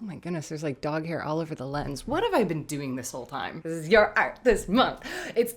Oh my goodness, there's like dog hair all over the lens. What have I been doing this whole time? This is Your Art This Month. It's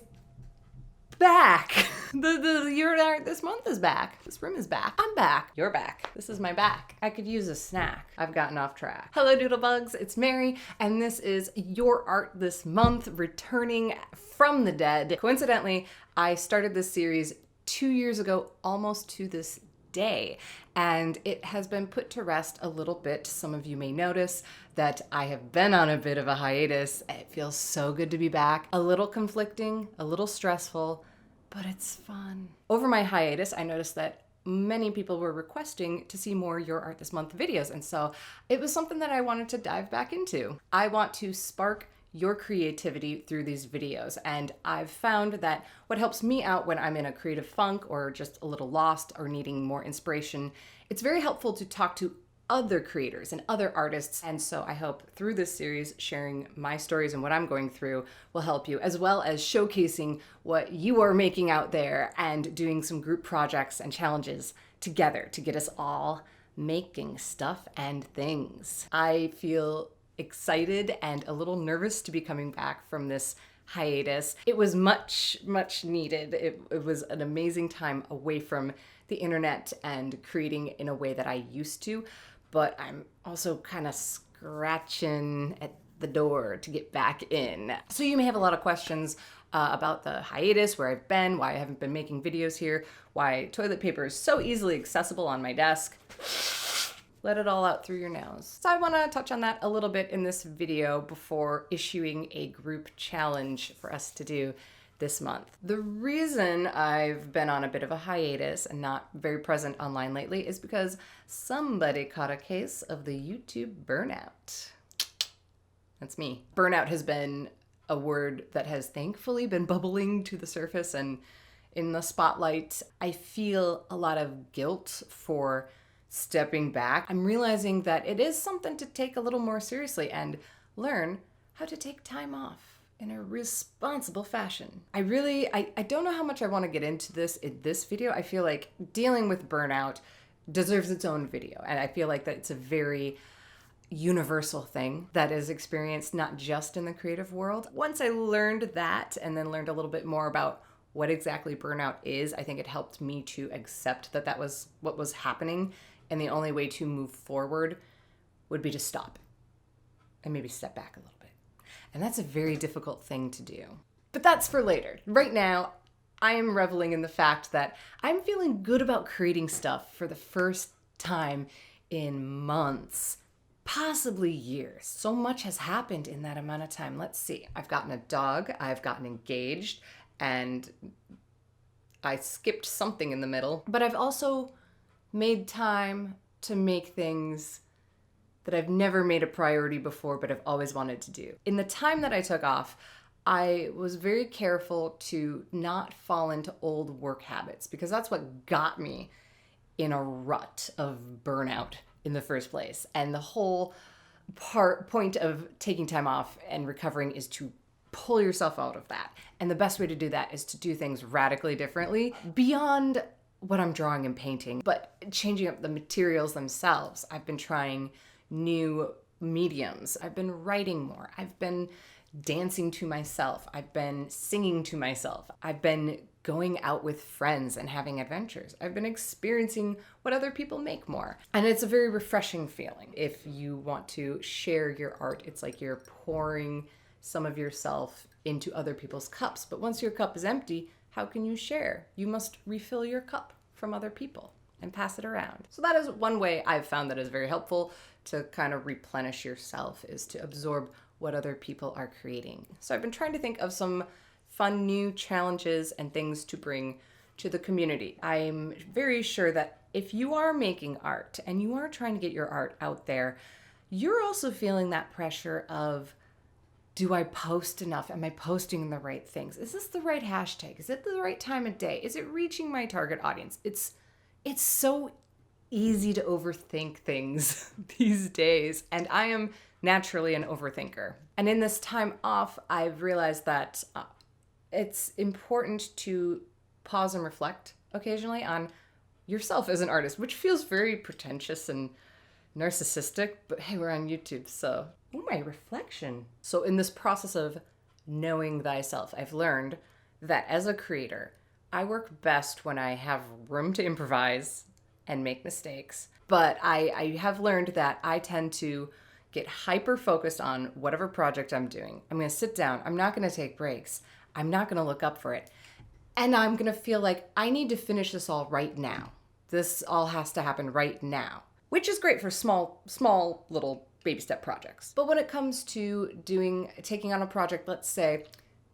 back. The Your Art This Month is back. This room is back. I'm back. You're back. This is my back. I could use a snack. I've gotten off track. Hello, Doodlebugs. It's Mary, and this is Your Art This Month, returning from the dead. Coincidentally, I started this series 2 years ago, almost to this day, and it has been put to rest a little bit. Some of you may notice that I have been on a bit of a hiatus. It feels so good to be back. A little conflicting, a little stressful, but it's fun. Over my hiatus, I noticed that many people were requesting to see more Your Art This Month videos, and so it was something that I wanted to dive back into. I want to spark your creativity through these videos, and I've found that what helps me out when I'm in a creative funk or just a little lost or needing more inspiration, it's very helpful to talk to other creators and other artists. And so I hope through this series, sharing my stories and what I'm going through will help you, as well as showcasing what you are making out there and doing some group projects and challenges together to get us all making stuff and things. I feel excited and a little nervous to be coming back from this hiatus. It was much needed. It was an amazing time away from the internet and creating in a way that I used to, but I'm also kind of scratching at the door to get back in. So you may have a lot of questions about the hiatus, where I've been, why I haven't been making videos here, why toilet paper is so easily accessible on my desk. Let it all out through your nose. So I want to touch on that a little bit in this video before issuing a group challenge for us to do this month. The reason I've been on a bit of a hiatus and not very present online lately is because somebody caught a case of the YouTube burnout. That's me. Burnout has been a word that has thankfully been bubbling to the surface and in the spotlight. I feel a lot of guilt for stepping back. I'm realizing that it is something to take a little more seriously and learn how to take time off in a responsible fashion. I don't know how much I want to get into this in this video. I feel like dealing with burnout deserves its own video, and I feel like that it's a very universal thing that is experienced not just in the creative world. Once I learned that and then learned a little bit more about what exactly burnout is, I think it helped me to accept that that was what was happening. And the only way to move forward would be to stop and maybe step back a little bit. And that's a very difficult thing to do. But that's for later. Right now, I am reveling in the fact that I'm feeling good about creating stuff for the first time in months, possibly years. So much has happened in that amount of time. Let's see. I've gotten a dog, I've gotten engaged, and I skipped something in the middle. But I've also made time to make things that I've never made a priority before, but I've always wanted to do. In the time that I took off, I was very careful to not fall into old work habits, because that's what got me in a rut of burnout in the first place. And the whole point of taking time off and recovering is to pull yourself out of that. And the best way to do that is to do things radically differently beyond what I'm drawing and painting, but changing up the materials themselves. I've been trying new mediums. I've been writing more. I've been dancing to myself. I've been singing to myself. I've been going out with friends and having adventures. I've been experiencing what other people make more. And it's a very refreshing feeling. If you want to share your art, it's like you're pouring some of yourself into other people's cups. But once your cup is empty, how can you share? You must refill your cup from other people and pass it around. So that is one way I've found that is very helpful to kind of replenish yourself, is to absorb what other people are creating. So I've been trying to think of some fun new challenges and things to bring to the community. I'm very sure that if you are making art and you are trying to get your art out there, you're also feeling that pressure of, do I post enough? Am I posting the right things? Is this the right hashtag? Is it the right time of day? Is it reaching my target audience? It's so easy to overthink things these days, and I am naturally an overthinker. And in this time off, I've realized that it's important to pause and reflect occasionally on yourself as an artist, which feels very pretentious and narcissistic, but hey, we're on YouTube, so. Oh, my reflection. So in this process of knowing thyself, I've learned that as a creator, I work best when I have room to improvise and make mistakes. But I have learned that I tend to get hyper focused on whatever project I'm doing. I'm going to sit down. I'm not going to take breaks. I'm not going to look up for it. And I'm going to feel like I need to finish this all right now. This all has to happen right now, which is great for small little baby step projects. But when it comes to taking on a project, let's say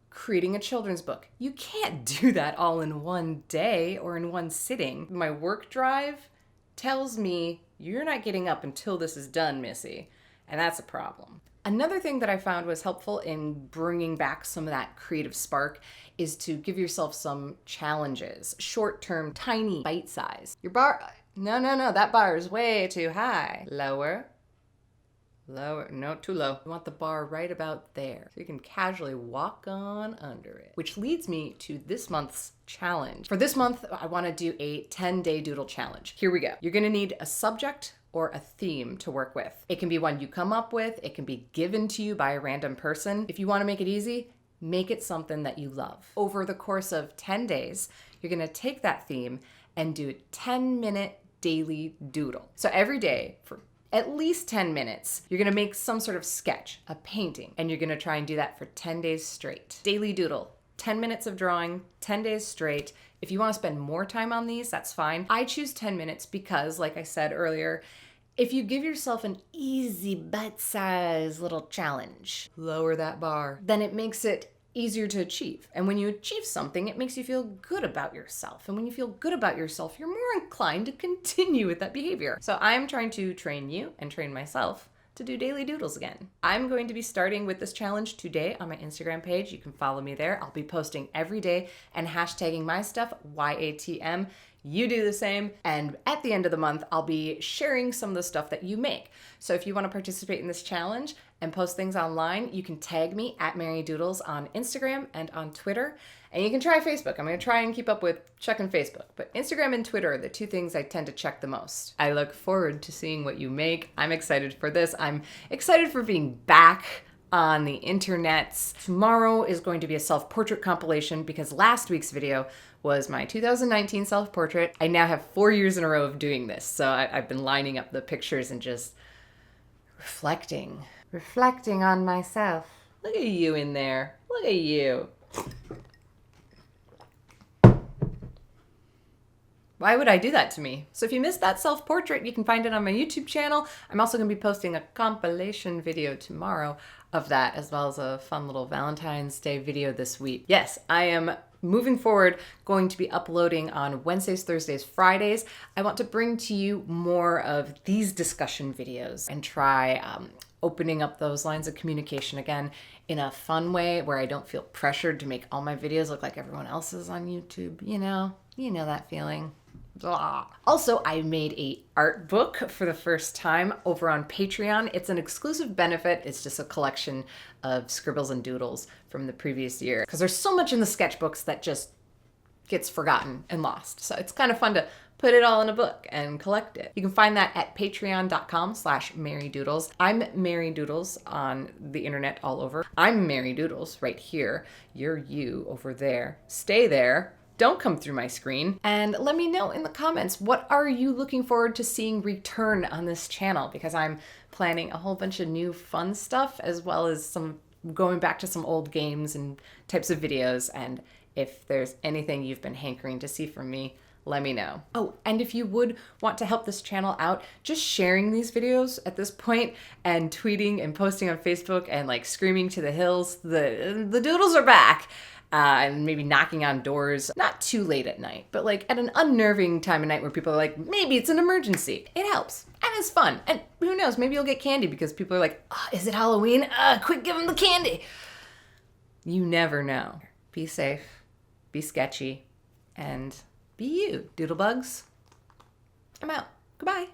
creating a children's book, you can't do that all in one day or in one sitting. My work drive tells me you're not getting up until this is done, Missy. And that's a problem. Another thing that I found was helpful in bringing back some of that creative spark is to give yourself some challenges, short-term, tiny, bite-size. Your bar, no, that bar is way too high. Lower, no, too low. You want the bar right about there so you can casually walk on under it. Which leads me to this month's challenge. For this month, I want to do a 10-day doodle challenge. Here we go. You're going to need a subject or a theme to work with. It can be one you come up with. It can be given to you by a random person. If you want to make it easy, make it something that you love. Over the course of 10 days, you're going to take that theme and do a 10-minute daily doodle. So every day for at least 10 minutes, you're gonna make some sort of sketch, a painting, and you're gonna try and do that for 10 days straight. Daily doodle, 10 minutes of drawing, 10 days straight. If you wanna spend more time on these, that's fine. I choose 10 minutes because, like I said earlier, if you give yourself an easy bite-sized little challenge, lower that bar, then it makes it easier to achieve. And when you achieve something, it makes you feel good about yourself. And when you feel good about yourself, you're more inclined to continue with that behavior. So I'm trying to train you and train myself to do daily doodles again. I'm going to be starting with this challenge today on my Instagram page. You can follow me there. I'll be posting every day and hashtagging my stuff, YATM. You do the same. And at the end of the month, I'll be sharing some of the stuff that you make. So if you want to participate in this challenge and post things online, you can tag me at Mary Doodles on Instagram and on Twitter. And you can try Facebook. I'm going to try and keep up with checking Facebook. But Instagram and Twitter are the two things I tend to check the most. I look forward to seeing what you make. I'm excited for this. I'm excited for being back on the internets. Tomorrow is going to be a self-portrait compilation because last week's video was my 2019 self-portrait. I now have 4 years in a row of doing this. So I've been lining up the pictures and just reflecting on myself. Look at you in there. Look at you. Why would I do that to me? So if you missed that self-portrait, you can find it on my YouTube channel. I'm also going to be posting a compilation video tomorrow of that, as well as a fun little Valentine's Day video this week. Yes, I am moving forward going to be uploading on Wednesdays, Thursdays, Fridays. I want to bring to you more of these discussion videos and try opening up those lines of communication again in a fun way where I don't feel pressured to make all my videos look like everyone else's on YouTube. You know that feeling. Blah. Also, I made a art book for the first time over on Patreon. It's an exclusive benefit. It's just a collection of scribbles and doodles from the previous year because there's so much in the sketchbooks that just gets forgotten and lost. So it's kind of fun to put it all in a book and collect it. You can find that at patreon.com/MaryDoodles. I'm Mary Doodles on the internet all over. I'm Mary Doodles right here. You're you over there. Stay there. Don't come through my screen. And let me know in the comments, what are you looking forward to seeing return on this channel? Because I'm planning a whole bunch of new fun stuff, as well as some going back to some old games and types of videos. And if there's anything you've been hankering to see from me, let me know. Oh, and if you would want to help this channel out, just sharing these videos at this point and tweeting and posting on Facebook and like screaming to the hills, the doodles are back. And maybe knocking on doors, not too late at night, but like at an unnerving time of night where people are like, maybe it's an emergency. It helps and it's fun. And who knows, maybe you'll get candy because people are like, oh, is it Halloween? Quick, give them the candy. You never know. Be safe, be sketchy, and be you, doodlebugs. I'm out. Goodbye.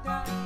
da.